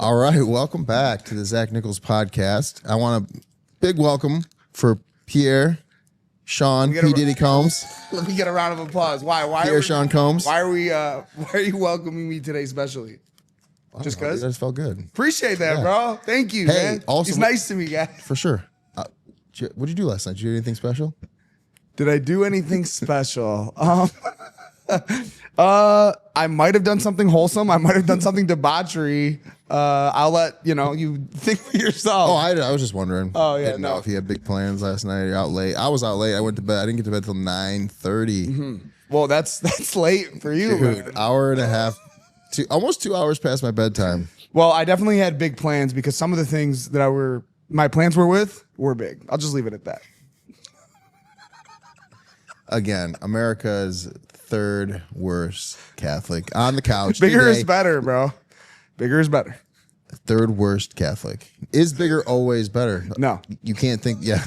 All right, welcome back to the Zach Nichols podcast. I want a big welcome for Pierre, Sean, P. Diddy Combs. Let me get a round of applause. Why Pierre, Sean Combs. Why are you welcoming me today specially? Just because? That just felt good. Appreciate that, bro. Thank you, man. Also, he's nice to me, guys. For sure. What did you do last night? Did you do anything special? Did I do anything special? I might have done something wholesome. I might have done something debauchery. I'll let you think for yourself. Oh, I was just wondering. Oh yeah, Didn't know if you had big plans last night. You're out late. I was out late. I went to bed. I didn't get to bed till 9:30. Mm-hmm. Well, that's late for you, dude. man. Hour and a half, almost 2 hours past my bedtime. Well, I definitely had big plans because some of the things that my plans were big. I'll just leave it at that. Again, America's third worst Catholic on the couch. Bigger today. is better, bro. Bigger is better. Third worst Catholic. Is bigger always better? No. You can't think, yeah.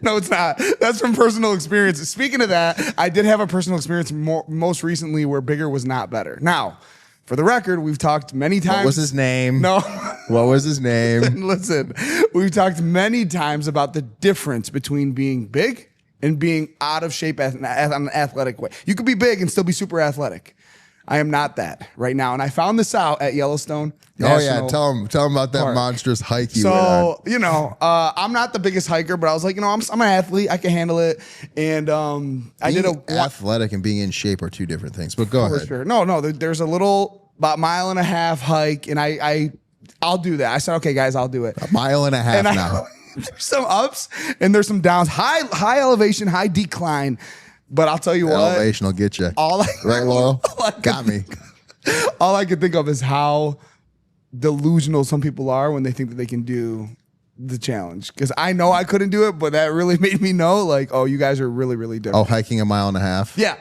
No, it's not. That's from personal experience. Speaking of that, I did have a personal experience most recently where bigger was not better. Now, for the record, we've talked many times. What was his name? No. What was his name? Listen, we've talked many times about the difference between being big and being out of shape on an athletic way. You could be big and still be super athletic. I am not that right now. And I found this out at Yellowstone. Oh, yeah. Tell him about that monstrous hike you went on. I'm not the biggest hiker, but I was like, I'm an athlete. I can handle it. And I did athletic and being in shape are two different things, but go ahead. Sure. No, there's a little about mile and a half hike, and I'll do that. I said, okay, guys, I'll do it. A mile and a half now. There's some ups and there's some downs. High elevation, high decline. But I'll tell you what. Elevation will get you. Right, Laurel? Got me. All I can think of is how delusional some people are when they think that they can do the challenge. Because I know I couldn't do it, but that really made me know, like, oh, you guys are really, really different. Oh, hiking a mile and a half? Yeah.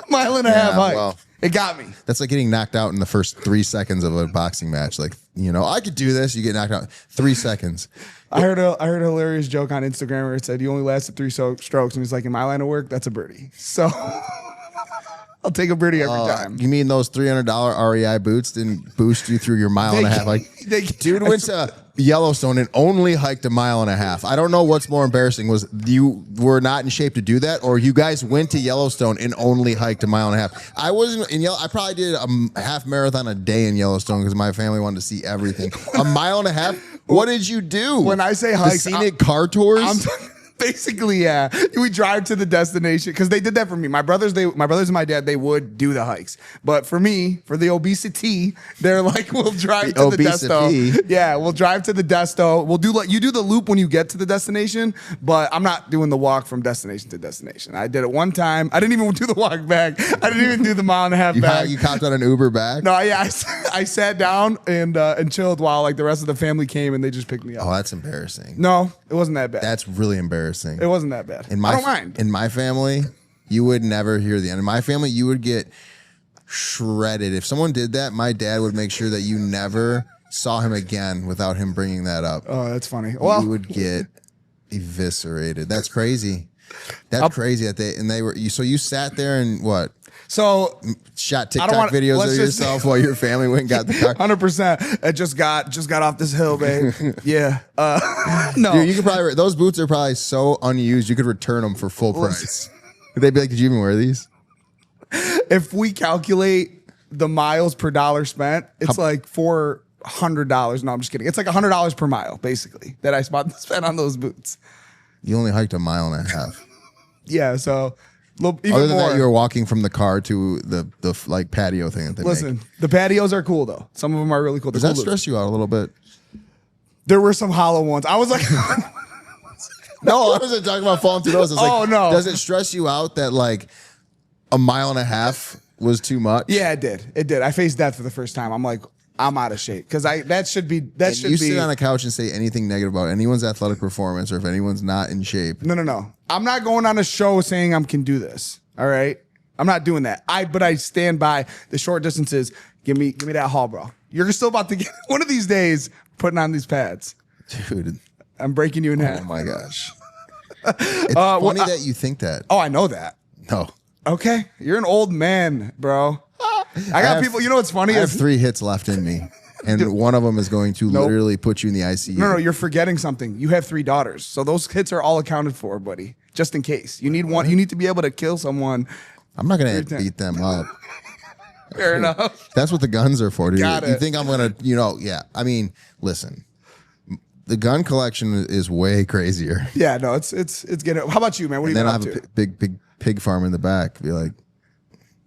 Mile and a half hike. Well, it got me. That's like getting knocked out in the first 3 seconds of a boxing match. Like, I could do this. You get knocked out 3 seconds. I heard a hilarious joke on Instagram where it said you only lasted 3 strokes, and he's like, in my line of work, that's a birdie. So I'll take a birdie every time. You mean those $300 REI boots didn't boost you through your mile and a half? Like, dude went to Yellowstone and only hiked a mile and a half. I don't know what's more embarrassing, was you were not in shape to do that, or you guys went to Yellowstone and only hiked a mile and a half. I wasn't in I probably did a half marathon a day in Yellowstone because my family wanted to see everything. A mile and a half. What did you do? When I say hikes, the scenic car tours. Basically, yeah. We drive to the destination because they did that for me. My brothers and my dad, they would do the hikes. But for me, for the obesity, they're like, we'll drive to the desto. Yeah, we'll drive to the desto. We'll do you do the loop when you get to the destination, but I'm not doing the walk from destination to destination. I did it one time. I didn't even do the walk back. I didn't even do the mile and a half back. You copped on an Uber back? No, yeah. I sat down and chilled while like the rest of the family came and they just picked me up. Oh, that's embarrassing. No, it wasn't that bad. That's really embarrassing. It wasn't that bad. I don't mind. In my family, you would never hear the end. In my family, you would get shredded. If someone did that, my dad would make sure that you never saw him again without him bringing that up. Oh, that's funny. Well, you would get eviscerated. That's crazy. That's crazy that they were. So you sat there and what? So shot TikTok videos of yourself while your family went and got the car. 100%. It just got off this hill, babe. Yeah. No. Dude, you could probably those boots are probably so unused. You could return them for full price. They'd be like, "Did you even wear these?" If we calculate the miles per dollar spent, it's like $400. No, I'm just kidding. It's like $100 per mile, basically, that I spent on those boots. You only hiked a mile and a half. Yeah. So. Other than that, you were walking from the car to the like patio thing that they Listen, make. The patios are cool though. Some of them are really cool. Does that stress you out a little bit? There were some hollow ones. I was like, no, I wasn't talking about falling through those. No. Does it stress you out that like a mile and a half was too much? Yeah, it did. It did. I faced that for the first time. I'm like, I'm out of shape because that should be. You sit on a couch and say anything negative about anyone's athletic performance or if anyone's not in shape. No. I'm not going on a show saying I can do this. All right, I'm not doing that. But I stand by the short distances. Give me that haul, bro. You're still about to get one of these days putting on these pads, dude. I'm breaking you in half. Oh my gosh. It's funny that you think that. Oh, I know that. No. Okay, you're an old man, bro. I got people. You know what's funny? I have 3 hits left in me. And one of them is going to literally put you in the ICU. No, you're forgetting something. You have 3 daughters. So those hits are all accounted for, buddy. Just in case. You need one. You need to be able to kill someone. I'm not going to beat them up. Fair enough. That's what the guns are for, dude. Got it. You think I'm going to, yeah. I mean, listen. The gun collection is way crazier. Yeah, no, it's getting. How about you, man? What are you up to? Then I have a big pig farm in the back. Be like,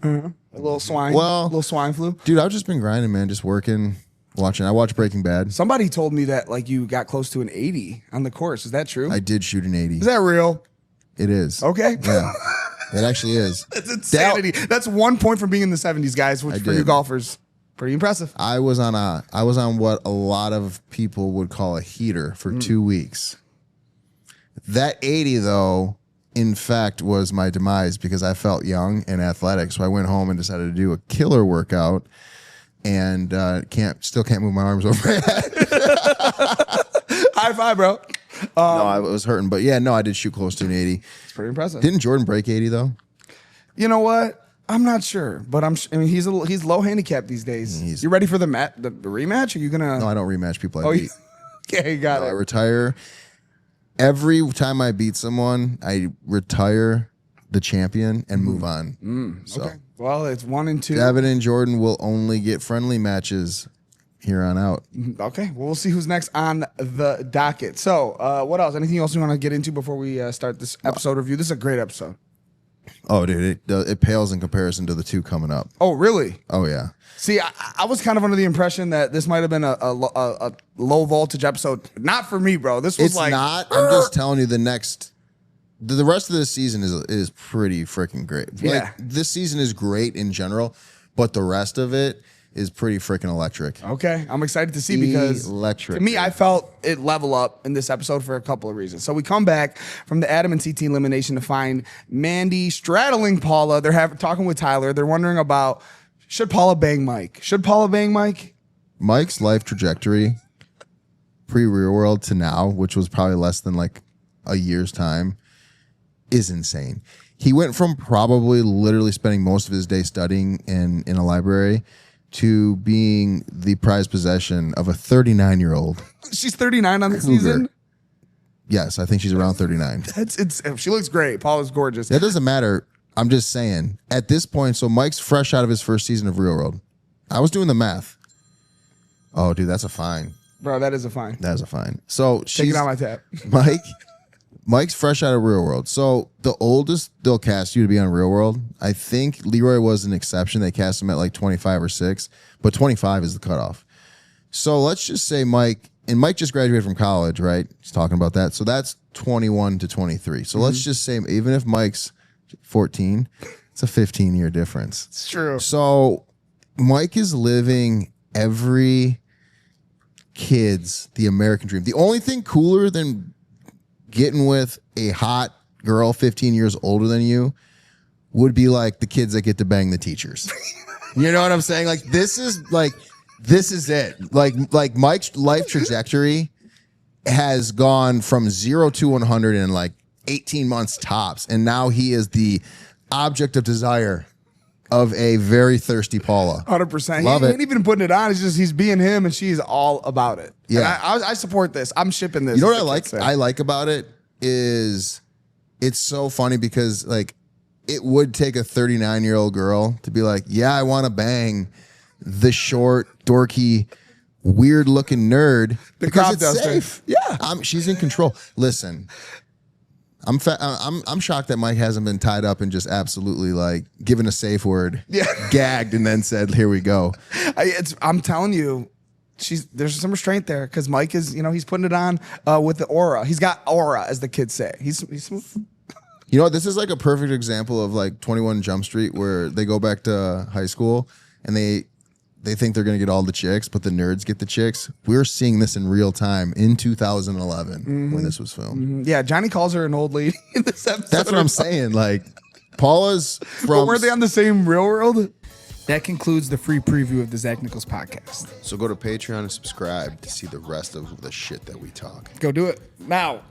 a little swine. Well, a little swine flu. Dude, I've just been grinding, man. Just working, watching. I watched Breaking Bad. Somebody told me that like you got close to an 80 on the course. Is that true? I did shoot an 80. Is that real? It is. Okay. Yeah, it actually is. That's insanity. That's 1 point from being in the 70s, guys. Which for you golfers, pretty impressive. I was on what a lot of people would call a heater for 2 weeks. That 80 though, in fact, was my demise because I felt young and athletic. So I went home and decided to do a killer workout, and still can't move my arms overhead. High five, bro. No, I was hurting, but yeah, no, I did shoot close to an 80. It's pretty impressive. Didn't Jordan break 80 though? You know what? I'm not sure, but I mean, he's low handicap these days. You ready for the rematch? Are you gonna? No, I don't rematch people I beat. Okay, got it. I retire. Every time I beat someone, I retire the champion and move on. So, okay. Well, it's 1 and 2. Devin and Jordan will only get friendly matches here on out. Okay. Well, we'll see who's next on the docket. So, what else? Anything else you want to get into before we start this episode review? This is a great episode. Oh, dude, it pales in comparison to the 2 coming up. Oh, really? Oh, yeah. See, I was kind of under the impression that this might have been a low voltage episode. Not for me, bro. This was It's not. I'm just telling you the rest of this season is pretty freaking great. Yeah. Like, this season is great in general, but the rest of it is pretty freaking electric. Okay. I'm excited to see because to me, I felt it level up in this episode for a couple of reasons. So we come back from the Adam and CT elimination to find Mandy straddling Paula. They're talking with Tyler. They're wondering about, should Paula bang Mike? Should Paula bang Mike? Mike's life trajectory pre-Real World to now, which was probably less than like a year's time, is insane. He went from probably literally spending most of his day studying in a library to being the prized possession of a 39-year-old. She's 39 on the season? Yes, I think she's around 39. She looks great. Paula's gorgeous. That doesn't matter. I'm just saying, at this point, so Mike's fresh out of his first season of Real World. I was doing the math. Oh, dude, that's a fine. Bro, that is a fine. That is a fine. So Take it on my tab. Mike's fresh out of Real World. So the oldest they'll cast you to be on Real World, I think Leroy was an exception. They cast him at like 25 or 6, but 25 is the cutoff. So let's just say Mike just graduated from college, right? He's talking about that. So that's 21 to 23. So let's just say even if Mike's 14, it's a 15-year difference. It's true. So Mike is living every kid's the American dream. The only thing cooler than getting with a hot girl 15 years older than you would be like the kids that get to bang the teachers. You know what I'm saying? Like this is it. Like Mike's life trajectory has gone from 0 to 100 in like 18 months tops, and now he is the object of desire of a very thirsty Paula. 100%. Love He it. ain't even putting it on. It's just he's being him, and she's all about it. Yeah. And I support this. I'm shipping this. You know what I like about it is it's so funny because like it would take a 39-year-old girl to be like, yeah, I want to bang the short, dorky, weird-looking nerd because it's safe. Yeah. She's in control. Listen, I'm shocked that Mike hasn't been tied up and just absolutely like given a safe word, gagged, and then said, "Here we go." I'm telling you, there's some restraint there because Mike is, he's putting it on with the aura. He's got aura, as the kids say. He's smooth. You know, this is like a perfect example of like 21 Jump Street where they go back to high school and they think they're going to get all the chicks, but the nerds get the chicks. We're seeing this in real time in 2011 when this was filmed. Yeah, Johnny calls her an old lady in this episode. That's what I'm saying. Like, Paula's from... But were they on the same Real World? That concludes the free preview of the Zach Nichols podcast. So go to Patreon and subscribe to see the rest of the shit that we talk. Go do it now.